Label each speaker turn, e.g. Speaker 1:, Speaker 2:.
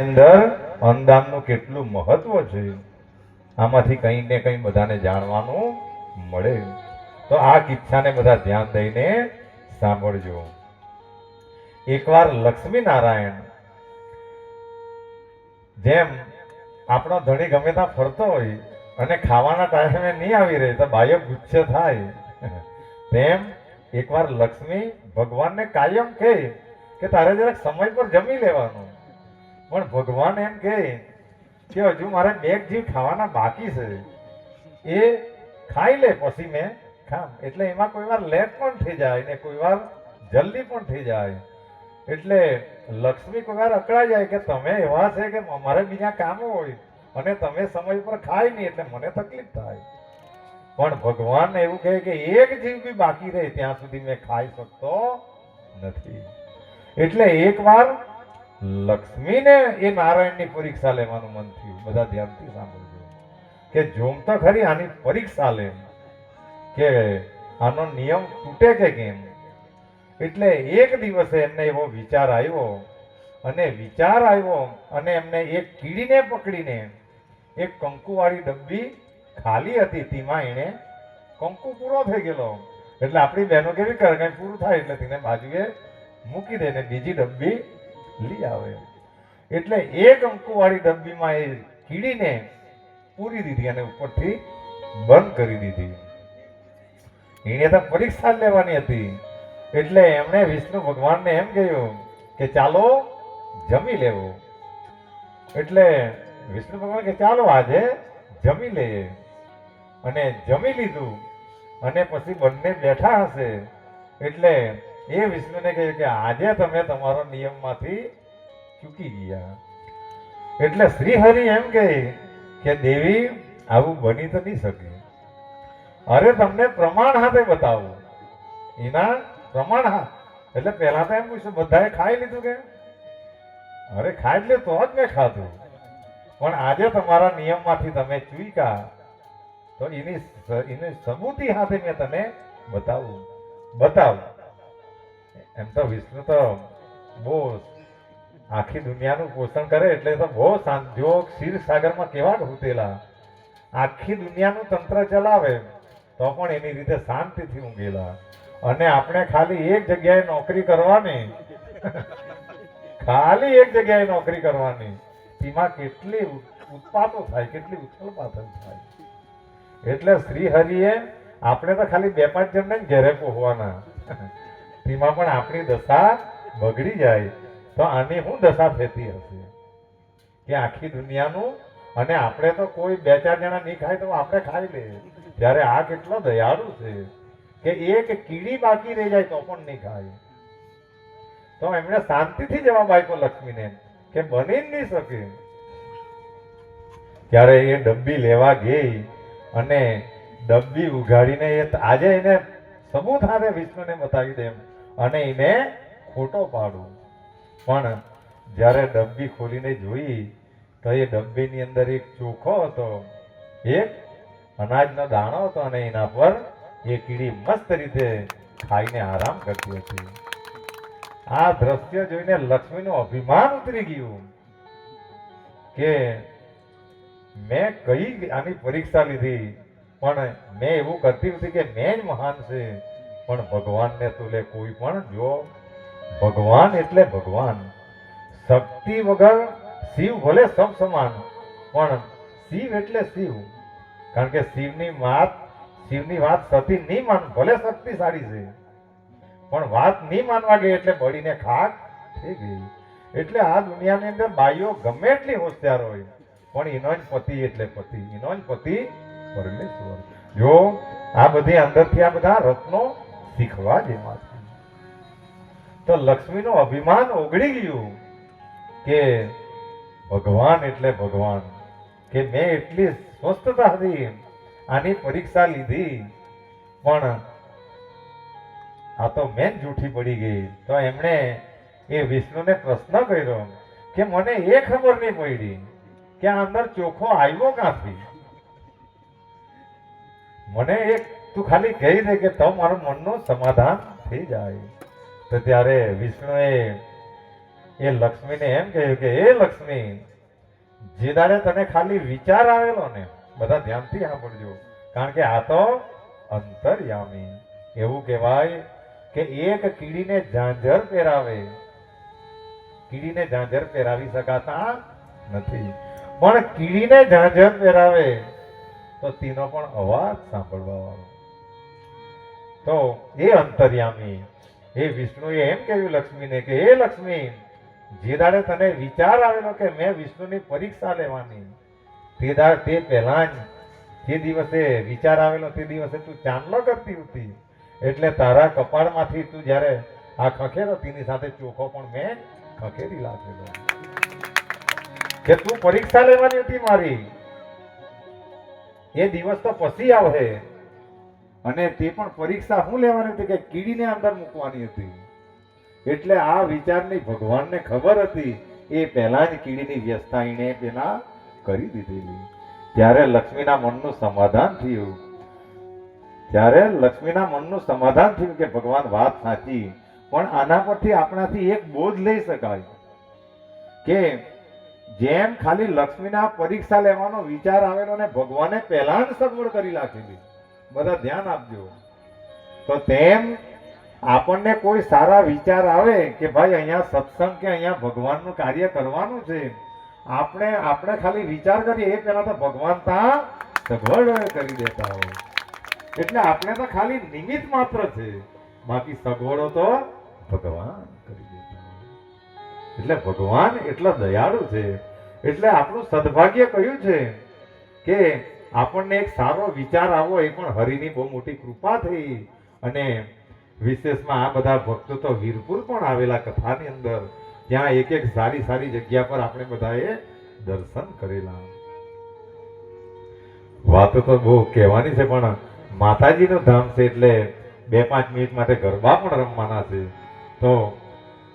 Speaker 1: અંદર અન્નદાનનું કેટલું મહત્વ છે આમાંથી કંઈ ને કંઈ બધાને જાણવાનું મળે. તો આ કિસ્સાને બધા ધ્યાન દઈને સાંભળજો. એકવાર લક્ષ્મી નારાયણ જેમ આપણો ધણી ગમે ત્યાં ફરતો હોય અને ખાવાના ટાઈમે નહીં આવી રહે તો બાહ્ય ગુસ્સે થાય, તેમ એકવાર લક્ષ્મી ભગવાનને કાયમ કહે કે તારે જરાક સમય પર જમી લેવાનું. પણ ભગવાન એમ કહે કે હજુ મારે બે જીવ ખાવાના બાકી છે, એ ખાઈ લે પછી મેં ખામ. એટલે એમાં કોઈ વાર લેટ પણ થઈ જાય ને કોઈ વાર જલ્દી પણ થઈ જાય. એટલે લક્ષ્મી કોઈ વાર અકળાઈ જાય કે તમે એવા છે કે અમારે બીજા કામો હોય અને તમે સમય પર ખાય નહીં એટલે મને તકલીફ થાય. પણ ભગવાન એવું કહે કે એક જીવ બી બાકી રહે ત્યાં સુધી મેં ખાઈ શકતો નથી. એટલે એકવાર લક્ષ્મીને એ નારાયણની પરીક્ષા લેવાનું મન થયું. બધા ધ્યાનથી સાંભળજો કે જોમ તો ખરી આની પરીક્ષા લે કે આનો નિયમ તૂટે કે કેમ. એટલે એક દિવસે એમને એવો વિચાર આવ્યો અને એમને એક કીડીને પકડીને એક કંકુવાળી ડબ્બી ખાલી હતી તેમાં એને કંકુ પૂરો થઈ ગયેલો. એટલે આપણી બહેનો કેવી કરે કઈ પૂરું થાય એટલે તેને બાજુએ મૂકી દે ને બીજી ડબ્બી લઈ આવે. એટલે એ કંકુવાળી ડબ્બીમાં એ કીડીને પૂરી દીધી અને ઉપરથી બંધ કરી દીધી. એને તો પરીક્ષા લેવાની હતી. એટલે એમણે વિષ્ણુ ભગવાનને એમ કહ્યું કે ચાલો જમી લેવું. એટલે વિષ્ણુ ભગવાન કે ચાલો આજે જમી લઈએ. અને જમી લીધું અને પછી બંને બેઠા હશે એટલે એ વિષ્ણુને કહ્યું કે આજે તમે તમારો નિયમમાંથી ચૂકી ગયા. એટલે શ્રીહરિ એમ કહે કે દેવી આવું બની તો નહીં શકે. અરે તમને પ્રમાણ હાથે બતાવું. એના પ્રમાણ હાથ એટલે પહેલા તો એમ પૂછ્યું બધાએ ખાઈ લીધું કે અરે ખાઈ લે તો જ મેં ખાધું. પણ આજે તમારા નિયમમાંથી તમે ચૂક્યા તો એની સબૂતી સાથે મેં તને બતાવું. એમ તો વિષ્ણુ તો બહુ આખી દુનિયાનું પોષણ કરે એટલે તો બહુ જો ક્ષીરસાગરમાં કેવા ઉતેલા આખી દુનિયાનું તંત્ર ચલાવે તો પણ એની રીતે શાંતિથી ઊંઘેલા. અને આપણે ખાલી એક જગ્યાએ નોકરી કરવાની તેમાં કેટલી ઉત્પાતો થાય, કેટલી ઉથલપાથલ થાય. એટલે શ્રી હરિએ આપણે તો ખાલી 2-5 જણને ઘેરે પોહવાના તેમાં પણ આપણી દશા બગડી જાય તો આની શું દશા થતી હશે કે આખી દુનિયાનું. અને આપણે તો કોઈ 2-4 જણા નહીં ખાય તો આપણે ખાઈ લઈએ. ત્યારે આ કેટલો દયાળુ છે કે એક કીડી બાકી રહી જાય તો પણ નહીં ખાય. તો એમણે શાંતિથી જવાબ આપ્યો લક્ષ્મીને કે બની જ નહીં શકે. ત્યારે એ ડબ્બી લેવા ગઈ અને ડબ્બી ઉઘાડીને આજે એને સબૂત હારે વિષ્ણુને બતાવી દે અને એને ખોટો પાડું. પણ જ્યારે ડબ્બી ખોલીને જોઈ તો એ ડબ્બીની અંદર એક ચોખો હતો, એક અનાજનો દાણો હતો અને એના પર એ કીડી મસ્ત રીતે ખાઈને આરામ કરતી હતી. આ દ્રશ્ય જોઈને લક્ષ્મીનું અભિમાન ઉતરી ગયું કે મેં કઈ આની પરીક્ષા લીધી પણ મેં એવું કરતી હતી કે મેં જ મહાન છે. પણ ભગવાનને તુલે કોઈ પણ જો ભગવાન એટલે ભગવાન. શક્તિ વગર શિવ ભલે સબ સમાન પણ શિવ એટલે શિવ. કારણ કે શિવની વાત સતી નહીં માન ભલે શક્તિશાળી છે પણ વાત નહીં માનવા ગઈ એટલે બળીને ખાક થઈ ગઈ. એટલે આ દુનિયાની અંદર બાઈઓ ગમે એટલી હોશિયાર હોય પણ એનો જ પતિ એટલે પતિ, એનો જ પતિ પરમેશ્વર. જો આ બધી અંદરથી આ બધા રત્નો શીખવા જેવા છે. તો લક્ષ્મીનું અભિમાન ઓગળી ગયું કે ભગવાન એટલે ભગવાન, કે મેં એટલી સ્વસ્થતાથી આની પરીક્ષા લીધી પણ આ તો મેં જૂઠી પડી ગઈ. તો એમણે એ વિષ્ણુને પ્રશ્ન કર્યો કે મને એ ખબર નહીં પડી કે આ અંદર ચોખ્ખો આવ્યો ક્યાંથી. મને એક તું ખાલી કહી દે કે તો મારું મનનું સમાધાન થઈ જાય. તો ત્યારે વિષ્ણુએ એ લક્ષ્મીને એમ કહ્યું કે એ લક્ષ્મી, જે દાડે તને ખાલી વિચાર આવેલો ને, બધા ધ્યાનથી સાંભળજો, કારણ કે આ તો અંતર્યામી. એવું કહેવાય કે એક કીડીને ઝાંઝર પહેરાવે, કીડીને ઝાંઝર પહેરાવી શકાતા નથી, પણ કીડીને ઝાંઝર પહેરાવે તો તેનો પણ અવાજ સાંભળવા વાળો. તો એ અંતર્યામી એ વિષ્ણુએ એમ કહ્યું લક્ષ્મીને કે એ લક્ષ્મી, જે દાડે તને વિચાર આવેલો કે મેં વિષ્ણુની પરીક્ષા લેવાની, તે પહેલા જ જે દિવસે વિચાર આવેલો તે દિવસે તું ચાંદલો કરતી હતી, એટલે તારા કપાળમાંથી તું જ્યારે આ ખખેરો તેની સાથે ચોખો પણ મેં ખખેરી લાગેલો કે તું પરીક્ષા લેવાની હતી મારી. એ દિવસ તો પછી આવે, અને તે પણ પરીક્ષા હું લેવાની હતી કે કીડીને અંદર મૂકવાની હતી. એટલે આ વિચારની ભગવાનને ખબર હતી, એ પહેલા જ કીડીની વ્યવસ્થા એને પેલા કરી દીધેલી. ત્યારે લક્ષ્મીના મનનું સમાધાન થયું, ત્યારે લક્ષ્મીના મનનું સમાધાન થયું કે ભગવાન વાત સાચી, પણ આના પરથી આપણાથી એક બોધ લઈ શકાય કે જેમ ખાલી લક્ષ્મીના પરીક્ષા લેવાનો વિચાર આવેલો ને ભગવાને પહેલા જ સગવડ કરી નાખેલી, બધા ધ્યાન આપજો, તો તેમ આપણને કોઈ સારા વિચાર આવે કે ભાઈ અહીંયા સત્સંગ કે અહીંયા ભગવાનનું કાર્ય કરવાનું છે, આપણે ખાલી વિચાર કરીએ એ પહેલા તો ભગવાન ત્યાં સગવડ કરી દેતા હોય. એટલે આપણે તો ખાલી નિમિત્ત માત્ર છે, બાકી સગવડો તો ભગવાન કરી દેતા હોય. એટલે ભગવાન એટલા દયાળુ છે. એટલે આપણું સદભાગ્ય કયું છે કે આપણને એક સારો વિચાર આવો, એ પણ હરિની બહુ મોટી કૃપા થઈ. અને વિશેષમાં આ બધા ભક્તો તો વીરપુર પણ આવેલા કથાની અંદર, ત્યાં એક એક સારી સારી જગ્યા પર આપણે બધાએ દર્શન કરેલા. વાતો તો બહુ કહેવાની છે, પણ માતાજીનું ધામ છે એટલે 2-5 મિનિટ માટે ગરબા પણ રમવાના છે. તો